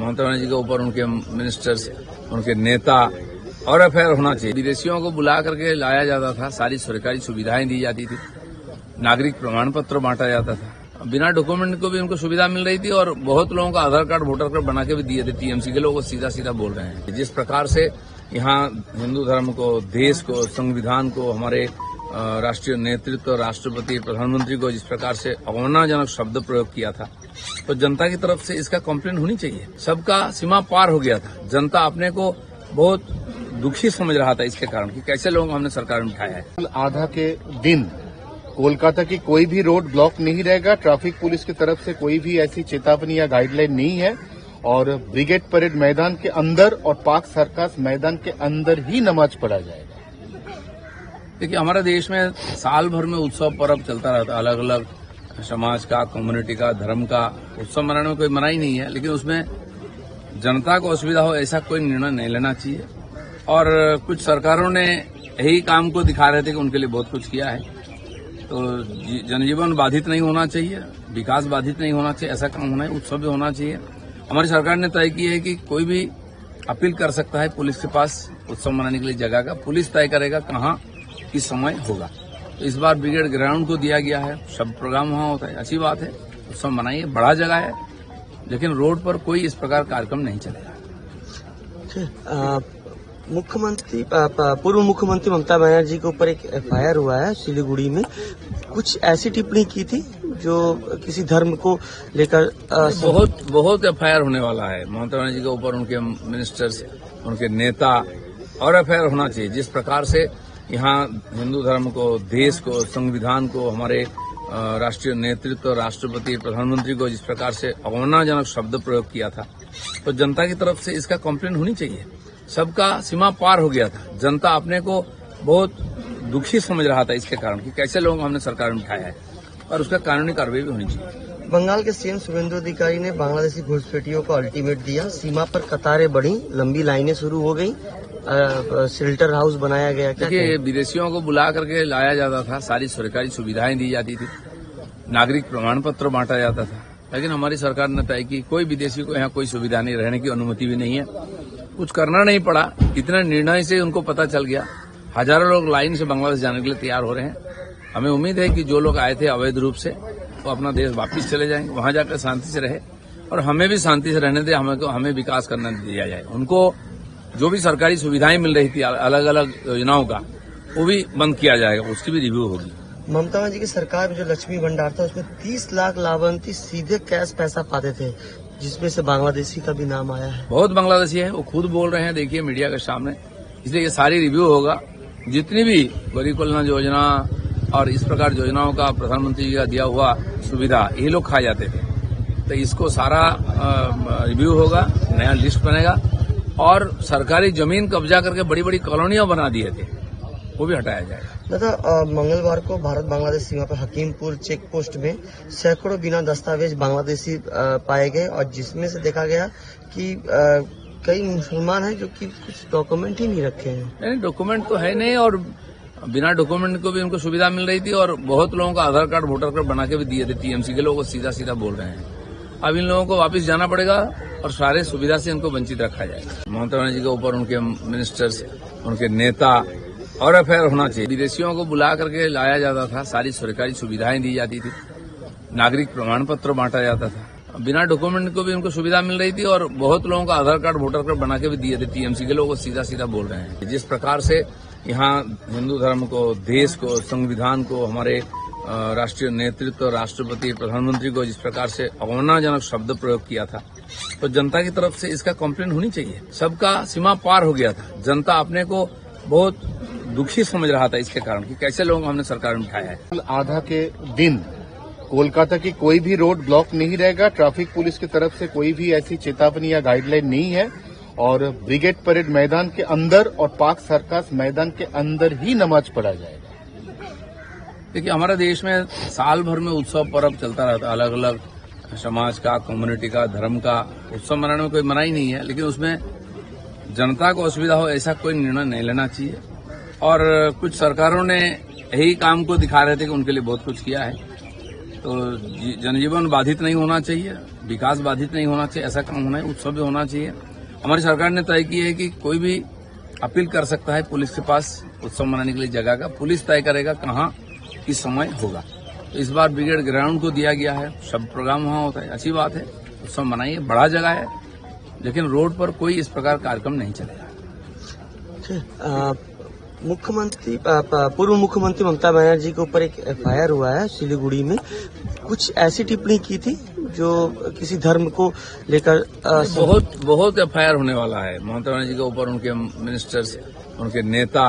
ममता बनर्जी के ऊपर उनके मिनिस्टर्स, उनके नेता और एफआईआर होना चाहिए। विदेशियों को बुला करके लाया जाता था, सारी सरकारी सुविधाएं दी जाती थी, नागरिक प्रमाण पत्र बांटा जाता था, बिना डॉक्यूमेंट को भी उनको सुविधा मिल रही थी और बहुत लोगों का आधार कार्ड, वोटर कार्ड बना के भी दिए थे। टीएमसी के लोग सीधा सीधा बोल रहे हैं। जिस प्रकार से यहाँ हिंदू धर्म को, देश को, संविधान को, हमारे राष्ट्रीय नेतृत्व, राष्ट्रपति, प्रधानमंत्री को जिस प्रकार से अवमानजनक शब्द प्रयोग किया था, तो जनता की तरफ से इसका कंप्लेन होनी चाहिए। सबका सीमा पार हो गया था। जनता अपने को बहुत दुखी समझ रहा था इसके कारण कि कैसे लोग हमने सरकार में उठाया है। आधा के दिन कोलकाता की कोई भी रोड ब्लॉक नहीं रहेगा। ट्रैफिक पुलिस की तरफ से कोई भी ऐसी चेतावनी या गाइडलाइन नहीं है और ब्रिगेड परेड मैदान के अंदर और पार्क सर्कस मैदान के अंदर ही नमाज पढ़ा जाएगा। देखिए, हमारे देश में साल भर में उत्सव पर्व चलता रहता है। अलग अलग समाज का, कम्युनिटी का, धर्म का उत्सव मनाने में कोई मनाही नहीं है, लेकिन उसमें जनता को असुविधा हो ऐसा कोई निर्णय नहीं लेना चाहिए। और कुछ सरकारों ने यही काम को दिखा रहे थे कि उनके लिए बहुत कुछ किया है, तो जनजीवन बाधित नहीं होना चाहिए, विकास बाधित नहीं होना चाहिए, ऐसा काम होना है। उत्सव भी होना चाहिए। हमारी सरकार ने तय किया है कि कोई भी अपील कर सकता है पुलिस के पास उत्सव मनाने के लिए जगह का। पुलिस तय करेगा कहाँ किस समय होगा। तो इस बार ब्रिगेड ग्राउंड को दिया गया है, सब प्रोग्राम वहाँ होता है, अच्छी बात है। उत्सव मनाइए, बड़ा जगह है, लेकिन रोड पर कोई इस प्रकार कार्यक्रम नहीं चलेगा। मुख्यमंत्री, पूर्व मुख्यमंत्री ममता बनर्जी के ऊपर एक एफआईआर हुआ है सिलीगुड़ी में। कुछ ऐसी टिप्पणी की थी जो किसी धर्म को लेकर बहुत एफआईआर होने वाला है। ममता बनर्जी के ऊपर उनके मिनिस्टर्स, उनके नेता और एफआईआर होना चाहिए। जिस प्रकार से यहाँ हिंदू धर्म को, देश को, संविधान को, हमारे राष्ट्रीय नेतृत्व, राष्ट्रपति, प्रधानमंत्री को जिस प्रकार से अवमानजनक शब्द प्रयोग किया था, तो जनता की तरफ से इसका कंप्लेन होनी चाहिए। सबका सीमा पार हो गया था। जनता अपने को बहुत दुखी समझ रहा था इसके कारण कि कैसे लोग हमने सरकार में उठाया है और उसका कानूनी कार्रवाई भी होनी चाहिए। बंगाल के सीएम शुभेंदु अधिकारी ने बांग्लादेशी घुसपैठियों को अल्टीमेट दिया। सीमा पर कतारें बढ़ी, लंबी लाइनें शुरू हो गई, शेल्टर हाउस बनाया गया। देखिए, विदेशियों को बुला करके लाया जाता था, सारी सरकारी सुविधाएं दी जाती थी, नागरिक प्रमाण पत्र बांटा जाता था, लेकिन हमारी सरकार ने तय की कोई विदेशी को यहाँ कोई सुविधा नहीं, रहने की अनुमति भी नहीं है। कुछ करना नहीं पड़ा, इतने निर्णय से उनको पता चल गया। हजारों लोग लाइन से बांग्लादेश जाने के लिए तैयार हो रहे हैं। हमें उम्मीद है कि जो लोग आए थे अवैध रूप से, वो अपना देश वापस चले जाएंगे, वहां जाकर शांति से रहे और हमें भी शांति से रहने दे, हमें विकास करना दिया जाए। उनको जो भी सरकारी सुविधाएं मिल रही थी अलग अलग योजनाओं का, वो भी बंद किया जाएगा, उसकी भी रिव्यू होगी। ममता बनर्जी की सरकार में जो लक्ष्मी भंडार था उसमें 30 लाख लाभार्थी सीधे कैश पैसा पाते थे, जिसमें से बांग्लादेशी का भी नाम आया है। बहुत बांग्लादेशी है, वो खुद बोल रहे हैं, देखिए मीडिया के सामने। इसलिए ये सारी रिव्यू होगा। जितनी भी गरीब कल्याण योजना और इस प्रकार योजनाओं का प्रधानमंत्री जी का दिया हुआ सुविधा यही लोग खा जाते थे, तो इसको सारा रिव्यू होगा, नया लिस्ट बनेगा और सरकारी जमीन कब्जा करके बड़ी बड़ी कॉलोनियां बना दिए थे, वो भी हटाया जाएगा। दादा, मंगलवार को भारत बांग्लादेश सीमा पर हकीमपुर चेक पोस्ट में सैकड़ों बिना दस्तावेज बांग्लादेशी पाए गए और जिसमें से देखा गया कि कई मुसलमान हैं जो कि कुछ डॉक्यूमेंट ही नहीं रखे हैं। नहीं, डॉक्यूमेंट तो है नहीं और बिना डॉक्यूमेंट को भी उनको सुविधा मिल रही थी और बहुत लोगों का आधार कार्ड, वोटर कार्ड बना के भी दिए थे। टीएमसी के लोग सीधा सीधा बोल रहे हैं। अब इन लोगों को वापस जाना पड़ेगा और सारे सुविधा से इनको वंचित रखा जाएगा। ममता बनर्जी के ऊपर उनके मिनिस्टर्स, उनके नेता और एफआईआर होना चाहिए। विदेशियों को बुला करके लाया जाता था, सारी सरकारी सुविधाएं दी जाती थी, नागरिक प्रमाण पत्र बांटा जाता था, बिना डॉक्यूमेंट को भी उनको सुविधा मिल रही थी और बहुत लोगों का आधार कार्ड, वोटर कार्ड बना के भी दिए थे। टीएमसी के लोग सीधा सीधा बोल रहे हैं। जिस प्रकार से यहाँ हिंदू धर्म को, देश को, संविधान को, हमारे राष्ट्रीय नेतृत्व, राष्ट्रपति, प्रधानमंत्री को जिस प्रकार से अवमानजनक शब्द प्रयोग किया था, तो जनता की तरफ से इसका कंप्लेन होनी चाहिए। सबका सीमा पार हो गया था। जनता अपने को बहुत दुखी समझ रहा था इसके कारण कि कैसे लोग हमने सरकार में उठाया है। आधा के दिन कोलकाता की कोई भी रोड ब्लॉक नहीं रहेगा। ट्रैफिक पुलिस की तरफ से कोई भी ऐसी चेतावनी या गाइडलाइन नहीं है और ब्रिगेड परेड मैदान के अंदर और पार्क सर्कस मैदान के अंदर ही नमाज पढ़ा जाएगा। देखिए, हमारे देश में साल भर में उत्सव पर्व चलता रहता है। अलग अलग समाज का, कम्युनिटी का, धर्म का उत्सव मनाने में कोई मनाही नहीं है, लेकिन उसमें जनता को असुविधा हो ऐसा कोई निर्णय नहीं लेना चाहिए। और कुछ सरकारों ने यही काम को दिखा रहे थे कि उनके लिए बहुत कुछ किया है, तो जनजीवन बाधित नहीं होना चाहिए, विकास बाधित नहीं होना चाहिए, ऐसा काम होना है, उत्सव भी होना चाहिए। हमारी सरकार ने तय की है कि कोई भी अपील कर सकता है पुलिस के पास उत्सव मनाने के लिए जगह का, पुलिस तय करेगा कहाँ किस समय होगा। तो इस बार ब्रिगेड ग्राउंड को दिया गया है, सब प्रोग्राम वहाँ होता है, अच्छी बात है, उत्सव मनाइए, बड़ा जगह है, लेकिन रोड पर कोई इस प्रकार कार्यक्रम नहीं चलेगा। मुख्यमंत्री पूर्व मुख्यमंत्री ममता बनर्जी के ऊपर एक एफआईआर हुआ है सिलीगुड़ी में, कुछ ऐसी टिप्पणी की थी जो किसी धर्म को लेकर बहुत एफआईआर होने वाला है ममता बनर्जी के ऊपर, उनके मिनिस्टर्स, उनके नेता,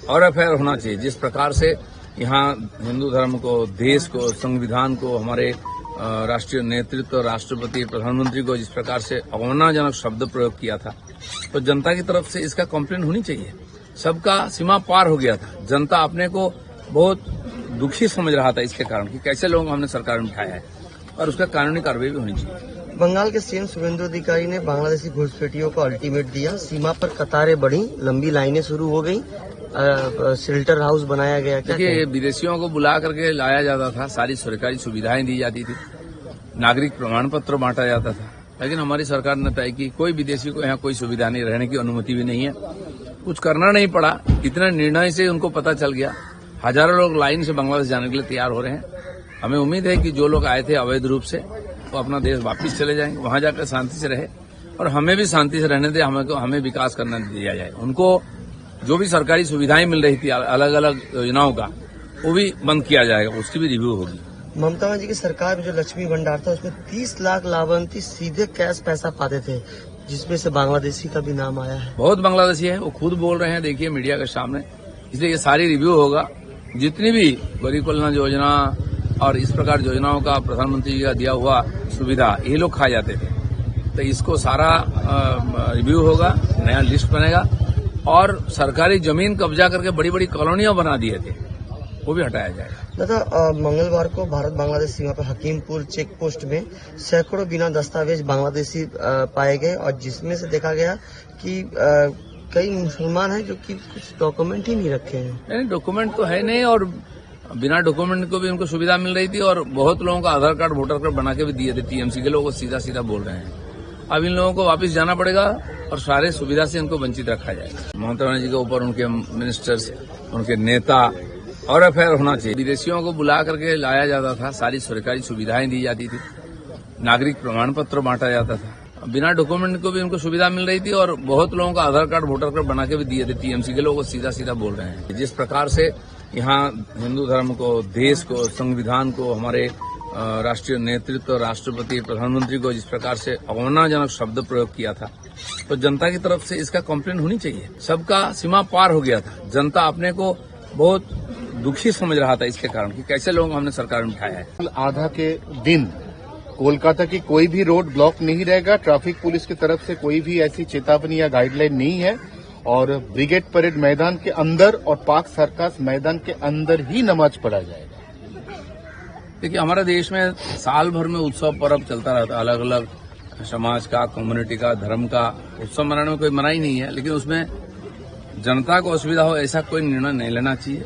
और एफआईआर होना चाहिए। जिस प्रकार से यहाँ हिंदू धर्म को, देश को, संविधान को, हमारे राष्ट्रीय नेतृत्व, राष्ट्रपति, प्रधानमंत्री को जिस प्रकार से अवमानजनक शब्द प्रयोग किया था, तो जनता की तरफ से इसका कंप्लेन होनी चाहिए। सबका सीमा पार हो गया था, जनता अपने को बहुत दुखी समझ रहा था इसके कारण कि कैसे लोग हमने सरकार में उठाया है, और उसका कानूनी कार्रवाई भी होनी चाहिए। बंगाल के सीएम शुभेंदु अधिकारी ने बांग्लादेशी घुसपैठियों को अल्टीमेट दिया, सीमा पर कतारें बढ़ी, लंबी लाइनें शुरू हो गई, शेल्टर हाउस बनाया गया। देखिए, विदेशियों को बुला करके लाया जाता था, सारी सरकारी सुविधाएं दी जाती थी, नागरिक प्रमाण पत्र बांटा जाता था, लेकिन हमारी सरकार ने तय की कोई विदेशी को यहाँ कोई सुविधा नहीं, रहने की अनुमति भी नहीं है, कुछ करना नहीं पड़ा। इतना निर्णय से उनको पता चल गया, हजारों लोग लाइन से बांग्लादेश जाने के लिए तैयार हो रहे हैं। हमें उम्मीद है कि जो लोग आए थे अवैध रूप से, वो अपना देश वापस चले जाएंगे, वहां जाकर शांति से रहे, और हमें भी शांति से रहने दे, हमें विकास करना दिया जाए। उनको जो भी सरकारी सुविधाएं मिल रही थी अलग अलग योजनाओं का, वो भी बंद किया जाएगा, उसकी भी रिव्यू होगी। ममता बनर्जी की सरकार में जो लक्ष्मी भंडार था, उसमें 30 लाख लाभार्थी सीधे कैश पैसा पाते थे, जिसमें से बांग्लादेशी का भी नाम आया है। बहुत बांग्लादेशी है, वो खुद बोल रहे हैं, देखिए मीडिया के सामने, इसलिए ये सारी रिव्यू होगा। जितनी भी गरीब कल्याण योजना और इस प्रकार योजनाओं का प्रधानमंत्री जी का दिया हुआ सुविधा, ये लोग खा जाते थे, तो इसको सारा रिव्यू होगा, नया लिस्ट बनेगा, और सरकारी जमीन कब्जा करके बड़ी बड़ी कॉलोनियां बना दिए थे, वो भी हटाया जाएगा। दादा, मंगलवार को भारत बांग्लादेश सीमा पर हकीमपुर चेक पोस्ट में सैकड़ों बिना दस्तावेज बांग्लादेशी पाए गए, और जिसमें से देखा गया कि कई मुसलमान हैं जो कि कुछ डॉक्यूमेंट ही नहीं रखे हैं। नहीं, डॉक्यूमेंट तो है नहीं, और बिना डॉक्यूमेंट को भी उनको सुविधा मिल रही थी, और बहुत लोगों का आधार कार्ड, वोटर कार्ड बना के भी दिए थे टीएमसी के लोग, सीधा सीधा बोल रहे हैं। अब इन लोगों को वापस जाना पड़ेगा, और सारे सुविधा से इनको वंचित रखा जाएगा। ममता बनर्जी के ऊपर, उनके मिनिस्टर्स, उनके नेता, और एफआईआर होना चाहिए। विदेशियों को बुला करके लाया जाता था, सारी सरकारी सुविधाएं दी जाती थी, नागरिक प्रमाण पत्र बांटा जाता था, बिना डॉक्यूमेंट को भी उनको सुविधा मिल रही थी, और बहुत लोगों का आधार कार्ड, वोटर कार्ड बना के भी दिए थे टीएमसी के लोग, सीधा सीधा बोल रहे हैं। जिस प्रकार से यहाँ हिंदू धर्म को, देश को, संविधान को, हमारे राष्ट्रीय नेतृत्व, राष्ट्रपति, प्रधानमंत्री को जिस प्रकार से अवमानजनक शब्द प्रयोग किया था, तो जनता की तरफ से इसका कंप्लेन होनी चाहिए। सबका सीमा पार हो गया था, जनता अपने को बहुत दुखी समझ रहा था इसके कारण कि कैसे लोग हमने सरकार में उठाया है। आधा के दिन कोलकाता की कोई भी रोड ब्लॉक नहीं रहेगा, ट्रैफिक पुलिस की तरफ से कोई भी ऐसी चेतावनी या गाइडलाइन नहीं है, और ब्रिगेड परेड मैदान के अंदर और पाक सर्कस मैदान के अंदर ही नमाज पढ़ा जाएगा। देखिए, हमारे देश में साल भर में उत्सव पर्व चलता रहता है, अलग अलग समाज का, कम्युनिटी का, धर्म का उत्सव मनाने में कोई मनाही नहीं है, लेकिन उसमें जनता को असुविधा हो ऐसा कोई निर्णय नहीं लेना चाहिए।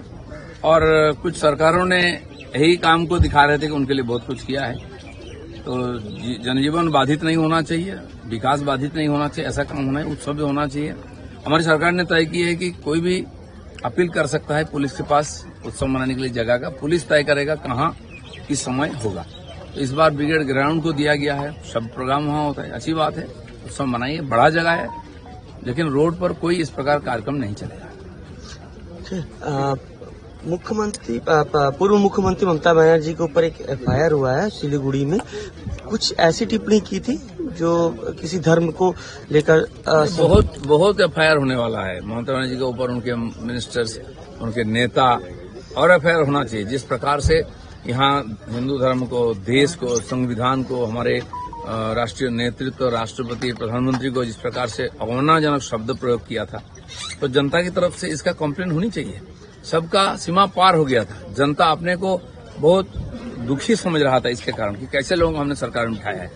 और कुछ सरकारों ने यही काम को दिखा रहे थे कि उनके लिए बहुत कुछ किया है, तो जनजीवन बाधित नहीं होना चाहिए, विकास बाधित नहीं होना चाहिए, ऐसा काम होना है, उत्सव भी होना चाहिए। हमारी सरकार ने तय की है कि कोई भी अपील कर सकता है पुलिस के पास उत्सव मनाने के लिए जगह का, पुलिस तय करेगा कहाँ किस समय होगा। तो इस बार ब्रिगेड ग्राउंड को दिया गया है, सब प्रोग्राम वहाँ होता है, अच्छी बात है, उत्सव मनाइए, बड़ा जगह है, लेकिन रोड पर कोई इस प्रकार कार्यक्रम नहीं चलेगा। मुख्यमंत्री पूर्व मुख्यमंत्री ममता बनर्जी के ऊपर एक एफआईआर हुआ है सिलीगुड़ी में, कुछ ऐसी टिप्पणी की थी जो किसी धर्म को लेकर बहुत एफआईआर होने वाला है ममता बनर्जी के ऊपर, उनके मिनिस्टर्स, उनके नेता, और एफआईआर होना चाहिए। जिस प्रकार से यहाँ हिंदू धर्म को, देश को, संविधान को, हमारे राष्ट्रीय नेतृत्व, राष्ट्रपति, प्रधानमंत्री को जिस प्रकार से अवमानजनक शब्द प्रयोग किया था, तो जनता की तरफ से इसका कंप्लेन होनी चाहिए। सबका सीमा पार हो गया था, जनता अपने को बहुत दुखी समझ रहा था इसके कारण कि कैसे लोग हमने सरकार में उठाया है,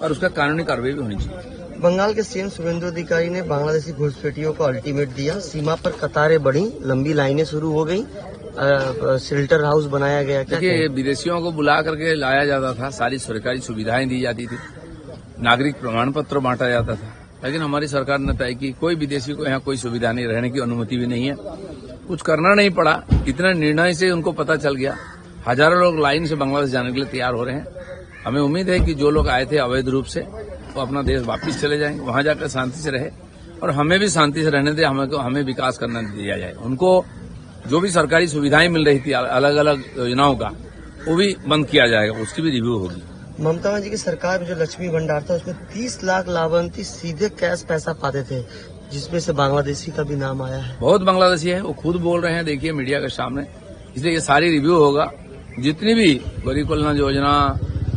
और उसका कानूनी कार्रवाई भी होनी चाहिए। बंगाल के सीएम शुभेंदु अधिकारी ने बांग्लादेशी घुसपैठियों को अल्टीमेट दिया, सीमा पर कतारें बढ़ी, लंबी लाइनें शुरू हो गई, शेल्टर हाउस बनाया गया। क्या देखिए, विदेशियों को बुला करके लाया जाता था, सारी सरकारी सुविधाएं दी जाती थी, नागरिक प्रमाण पत्र बांटा जाता था, लेकिन हमारी सरकार ने तय की कोई विदेशी को यहाँ कोई सुविधा नहीं, रहने की अनुमति भी नहीं है, कुछ करना नहीं पड़ा। इतना निर्णय से उनको पता चल गया, हजारों लोग लाइन से बांग्लादेश जाने के लिए तैयार हो रहे हैं। हमें उम्मीद है कि जो लोग आए थे अवैध रूप से वो अपना देश वापस चले जाएंगे, वहां जाकर शांति से रहे और हमें भी शांति से रहने दे, हमें विकास करना दिया जाए। उनको जो भी सरकारी सुविधाएं मिल रही थी अलग अलग योजनाओं का, वो भी बंद किया जाएगा, उसकी भी रिव्यू होगी। ममता बनर्जी की सरकार में जो लक्ष्मी भंडार था उसमें 30 लाख लाभार्थी सीधे कैश पैसा पाते थे, जिसमें से बांग्लादेशी का भी नाम आया है। बहुत बांग्लादेशी है, वो खुद बोल रहे हैं, देखिए मीडिया के सामने, इसलिए ये सारी रिव्यू होगा। जितनी भी गरीब कल्याण योजना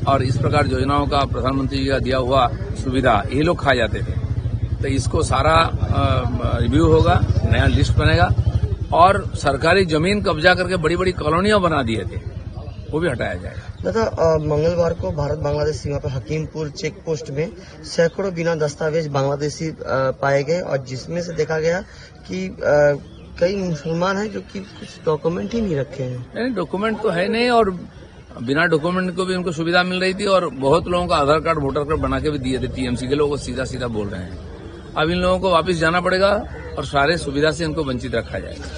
और इस प्रकार योजनाओं का प्रधानमंत्री जी का दिया हुआ सुविधा ये लोग खा जाते थे, तो इसको सारा रिव्यू होगा, नया लिस्ट बनेगा और सरकारी जमीन कब्जा करके बड़ी बड़ी कॉलोनियां बना दिए थे, वो भी हटाया जाएगा। तथा मंगलवार को भारत बांग्लादेश सीमा पर हकीमपुर चेक पोस्ट में सैकड़ों बिना दस्तावेज बांग्लादेशी पाए गए और जिसमें से देखा गया कि कई मुसलमान हैं जो कि कुछ डॉक्यूमेंट ही नहीं रखे हैं। नहीं, डॉक्यूमेंट तो है नहीं और बिना डॉक्यूमेंट को भी उनको सुविधा मिल रही थी और बहुत लोगों का आधार कार्ड वोटर कार्ड बना के भी दिए थे। टीएमसी के लोग सीधा सीधा बोल रहे हैं। अब इन लोगों को वापस जाना पड़ेगा और सारे सुविधा से इनको वंचित रखा जाएगा।